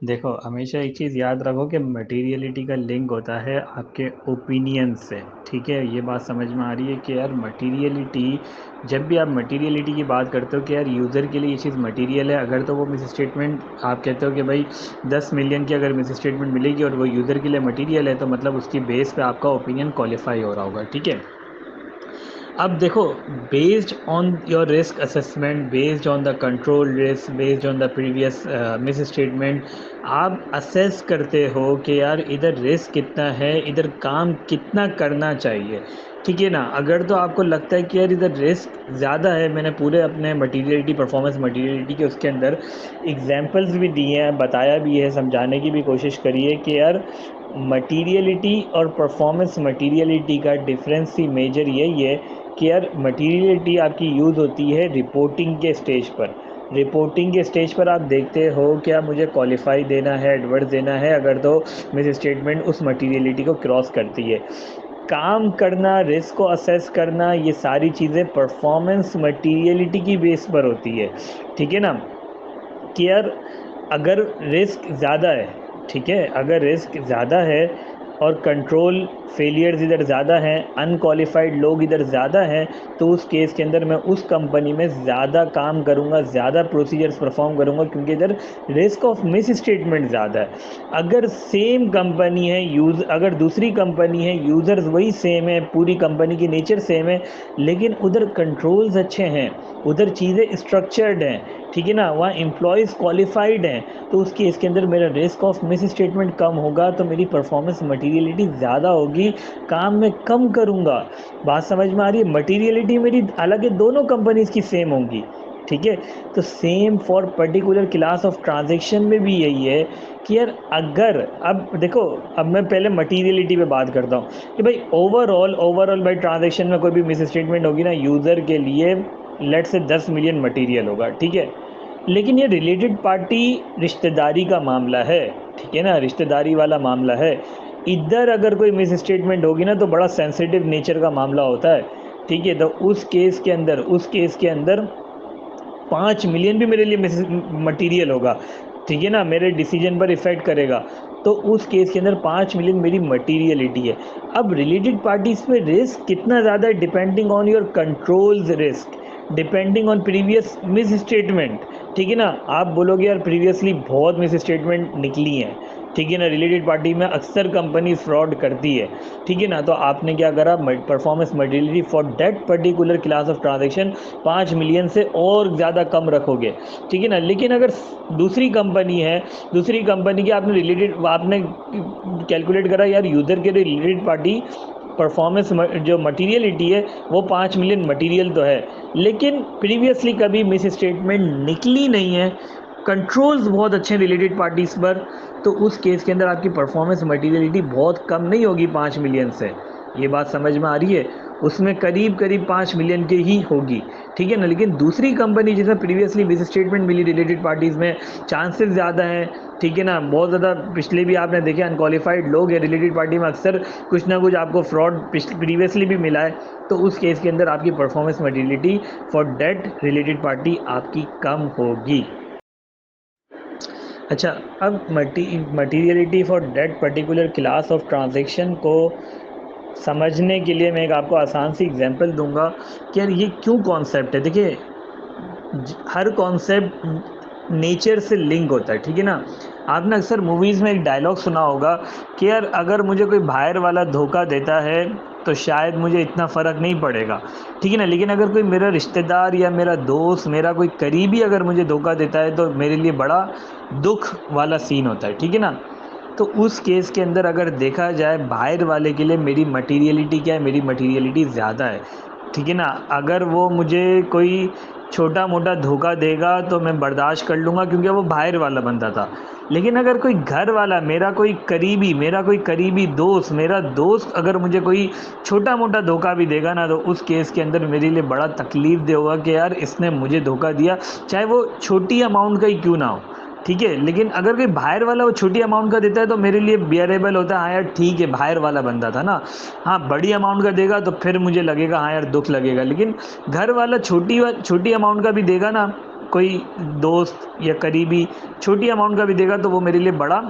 देखो, हमेशा एक चीज़ याद रखो कि मटेरियलिटी का लिंक होता है आपके ओपिनियन से। ठीक है, ये बात समझ में आ रही है कि यार मटेरियलिटी, जब भी आप मटेरियलिटी की बात करते हो कि यार यूज़र के लिए ये चीज़ मटेरियल है, अगर तो वो मिस स्टेटमेंट आप कहते हो कि भाई 10 मिलियन की अगर मिस स्टेटमेंट मिलेगी और वो यूज़र के लिए मटेरियल है, तो मतलब उसकी बेस पे आपका ओपिनियन क्वालिफाई हो रहा होगा। ठीक है। अब देखो, based on your risk assessment, based on the control risk, based on the previous miss statement, आप असेस करते हो कि यार इधर रिस्क कितना है, इधर काम कितना करना चाहिए। ठीक है ना। अगर तो आपको लगता है कि यार इधर रिस्क ज़्यादा है, मैंने पूरे अपने मटीरियलिटी परफॉर्मेंस मटीरियलिटी के उसके अंदर एग्जांपल्स भी दिए हैं, बताया भी है, समझाने की भी कोशिश करी है कि यार मटीरियलिटी और परफॉर्मेंस मटीरियलिटी का डिफरेंस ही मेजर यही है कि यार मटीरियलिटी आपकी यूज़ होती है रिपोर्टिंग के स्टेज पर। रिपोर्टिंग के स्टेज पर आप देखते हो क्या मुझे क्वालिफाई देना है, एडवर्स देना है, अगर तो मिस स्टेटमेंट उस मटीरियलिटी को क्रॉस करती है। काम करना, रिस्क को असेस करना, ये सारी चीज़ें परफॉर्मेंस मटीरियलिटी की बेस पर होती है। ठीक है ना। कि यार अगर रिस्क ज़्यादा है, ठीक है, अगर रिस्क ज़्यादा है और कंट्रोल फेलियर्स इधर ज़्यादा हैं, अनक्वालिफाइड लोग इधर ज़्यादा हैं, तो उस केस के अंदर मैं उस कंपनी में ज़्यादा काम करूँगा, ज़्यादा प्रोसीजर्स परफॉर्म करूँगा, क्योंकि इधर रिस्क ऑफ मिस स्टेटमेंट ज़्यादा है। अगर सेम कंपनी है, अगर दूसरी कंपनी है, यूज़र्स वही सेम है, पूरी कंपनी की नेचर सेम है, लेकिन उधर कंट्रोल्स अच्छे हैं, उधर चीज़ें स्ट्रक्चर्ड हैं, ठीक है ना, वहाँ एम्प्लॉयज़ क्वालिफाइड हैं, तो उस केस के अंदर मेरा रिस्क ऑफ मिस स्टेटमेंट कम होगा, तो मेरी परफॉर्मेंस मटीरियलिटी ज़्यादा होगी, काम मैं कम करूँगा। बात समझ में आ रही है। मटीरियलिटी मेरी, हालांकि दोनों कंपनीज़ की सेम होंगी, ठीक है। तो same for particular class of transaction में भी यही है कि यार अगर, अब देखो, अब मैं पहले मटीरियलिटी पे बात करता हूँ कि भाई ओवरऑल भाई ट्रांजेक्शन में कोई भी मिस स्टेटमेंट होगी ना, यूज़र के लिए लेट से 10 मिलियन मटेरियल होगा, ठीक है। लेकिन ये रिलेटेड पार्टी रिश्तेदारी का मामला है, ठीक है ना, रिश्तेदारी वाला मामला है। इधर अगर कोई मिस स्टेटमेंट होगी ना, तो बड़ा सेंसिटिव नेचर का मामला होता है, ठीक है। तो उस केस के अंदर 5 मिलियन भी मेरे लिए मटीरियल होगा, ठीक है ना, मेरे डिसीजन पर इफ़ेक्ट करेगा, तो उस केस के अंदर 5 मिलियन मेरी मटीरियलिटी है। अब रिलेटेड पार्टीज़ पे रिस्क कितना ज़्यादा है, depending on your controls risk, depending on previous miss statement, ठीक है ना। आप बोलोगे यार प्रीवियसली बहुत मिस स्टेटमेंट निकली हैं, ठीक है ना, रिलेटेड पार्टी में अक्सर कंपनी फ्रॉड करती है, ठीक है ना, तो आपने क्या करा, performance materiality for that particular class of transaction 5 million से और ज़्यादा कम रखोगे, ठीक है ना। लेकिन अगर दूसरी कंपनी है, दूसरी कंपनी की आपने कैलकुलेट करा यार यूज़र के रिलेटेड पार्टी परफॉर्मेंस जो मटीरियलिटी है वो 5 मिलियन मटीरियल तो है, लेकिन प्रीवियसली कभी मिस स्टेटमेंट निकली नहीं है, कंट्रोल्स बहुत अच्छे हैं रिलेटेड पार्टीज़ पर, तो उस केस के अंदर आपकी परफॉर्मेंस मटीरियलिटी बहुत कम नहीं होगी 5 मिलियन से। ये बात समझ में आ रही है। उसमें करीब करीब 5 मिलियन की ही होगी, ठीक है ना। लेकिन दूसरी कंपनी जिसमें प्रीवियसली मिस स्टेटमेंट मिली रिलेटेड पार्टीज़ में, चांसेस ज़्यादा हैं, ठीक है ना, बहुत ज़्यादा, पिछले भी आपने देखे अनक्वालिफाइड लोग हैं रिलेटेड पार्टी में, अक्सर कुछ ना कुछ आपको फ्रॉड प्रीवियसली भी मिला है, तो उस केस के अंदर आपकी performance materiality for debt related party आपकी कम होगी। अच्छा, अब materiality for debt particular class of transaction को समझने के लिए मैं एक आपको आसान सी एग्जांपल दूंगा कि यार ये क्यों कॉन्सेप्ट है। देखिए, हर कॉन्सेप्ट नेचर से लिंक होता है, ठीक है ना। आपने अक्सर मूवीज़ में एक डायलॉग सुना होगा कि यार अगर मुझे कोई बाहर वाला धोखा देता है तो शायद मुझे इतना फ़र्क नहीं पड़ेगा, ठीक है ना, लेकिन अगर कोई मेरा रिश्तेदार या मेरा दोस्त, मेरा कोई करीबी अगर मुझे धोखा देता है तो मेरे लिए बड़ा दुख वाला सीन होता है, ठीक है ना। तो उस केस के अंदर अगर देखा जाए, बाहर वाले के लिए मेरी मटीरियलिटी क्या है, मेरी मटीरियलिटी ज़्यादा है, ठीक है ना। अगर वो मुझे कोई छोटा मोटा धोखा देगा तो मैं बर्दाश्त कर लूँगा, क्योंकि वो बाहर वाला बंदा था। लेकिन अगर कोई घर वाला, मेरा कोई करीबी दोस्त, मेरा दोस्त अगर मुझे कोई छोटा मोटा धोखा भी देगा ना, तो उस केस के अंदर मेरे लिए बड़ा तकलीफ दे होगा कि यार इसने मुझे धोखा दिया, चाहे वो छोटी अमाउंट का ही क्यों ना हो, ठीक है। लेकिन अगर कोई बाहर वाला वो छोटी अमाउंट का देता है तो मेरे लिए बियरेबल होता है, हाँ यार ठीक है, बाहर वाला बंदा था ना। हाँ, बड़ी अमाउंट का देगा तो फिर मुझे लगेगा, हाँ यार दुख लगेगा। लेकिन घर वाला छोटी छोटी अमाउंट का भी देगा ना, कोई दोस्त या करीबी छोटी अमाउंट का भी देगा तो वो मेरे लिए बड़ा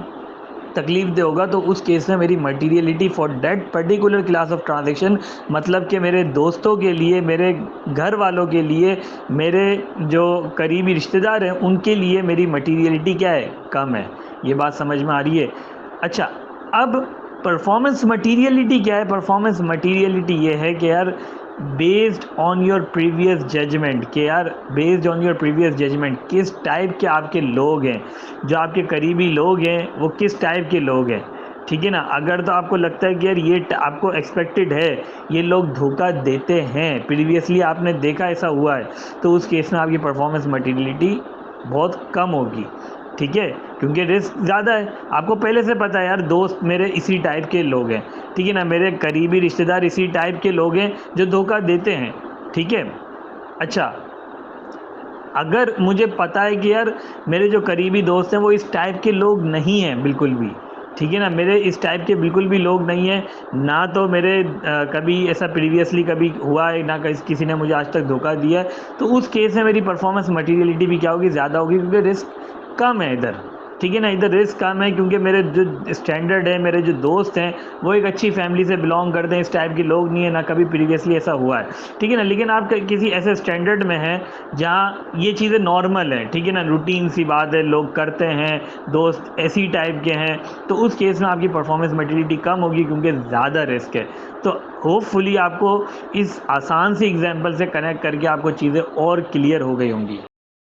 तकलीफ दे होगा, तो उस केस में मेरी materiality for that particular class of transaction, मतलब कि मेरे दोस्तों के लिए, मेरे घर वालों के लिए, मेरे जो करीबी रिश्तेदार हैं उनके लिए मेरी मटीरियलिटी क्या है, कम है। ये बात समझ में आ रही है। अच्छा, अब परफॉर्मेंस मटीरियलिटी क्या है? परफॉर्मेंस मटीरियलिटी ये है कि यार based on your previous judgement, कि यार based on your previous judgement किस टाइप के आपके लोग हैं, जो आपके करीबी लोग हैं वो किस टाइप के लोग हैं, ठीक है ना। अगर तो आपको लगता है कि यार ये आपको एक्सपेक्टेड है, ये लोग धोखा देते हैं, प्रीवियसली आपने देखा ऐसा हुआ है, तो उस केस में आपकी परफॉर्मेंस मटीरियलिटी बहुत कम होगी, ठीक है, क्योंकि रिस्क ज़्यादा है। आपको पहले से पता है यार दोस्त मेरे इसी टाइप के लोग हैं, ठीक है ना, मेरे करीबी रिश्तेदार इसी टाइप के लोग हैं जो धोखा देते हैं, ठीक है। अच्छा, अगर मुझे पता है कि यार मेरे जो करीबी दोस्त हैं वो इस टाइप के लोग नहीं हैं बिल्कुल भी, ठीक है ना, मेरे इस टाइप के बिल्कुल भी लोग नहीं हैं, ना तो मेरे कभी ऐसा प्रीवियसली कभी हुआ है, ना किसी ने मुझे आज तक धोखा दिया है, तो उस केस में मेरी परफॉर्मेंस मटीरियलिटी भी क्या होगी, ज़्यादा होगी, क्योंकि रिस्क कम है इधर, ठीक है ना, इधर रिस्क कम है, क्योंकि मेरे जो स्टैंडर्ड है, मेरे जो दोस्त हैं वो एक अच्छी फैमिली से बिलोंग करते हैं, इस टाइप के लोग नहीं है, ना कभी प्रीवियसली ऐसा हुआ है, ठीक है ना। लेकिन आप किसी ऐसे स्टैंडर्ड में हैं जहाँ ये चीज़ें नॉर्मल है, ठीक है ना, रूटीन सी बात है, लोग करते हैं, दोस्त ऐसी टाइप के हैं, तो उस केस में आपकी परफॉर्मेंस मटीरियलिटी कम होगी, क्योंकि ज़्यादा रिस्क है। तो होपफुली आपको इस आसान सी एग्जांपल से कनेक्ट करके आपको चीज़ें और क्लियर हो गई होंगी।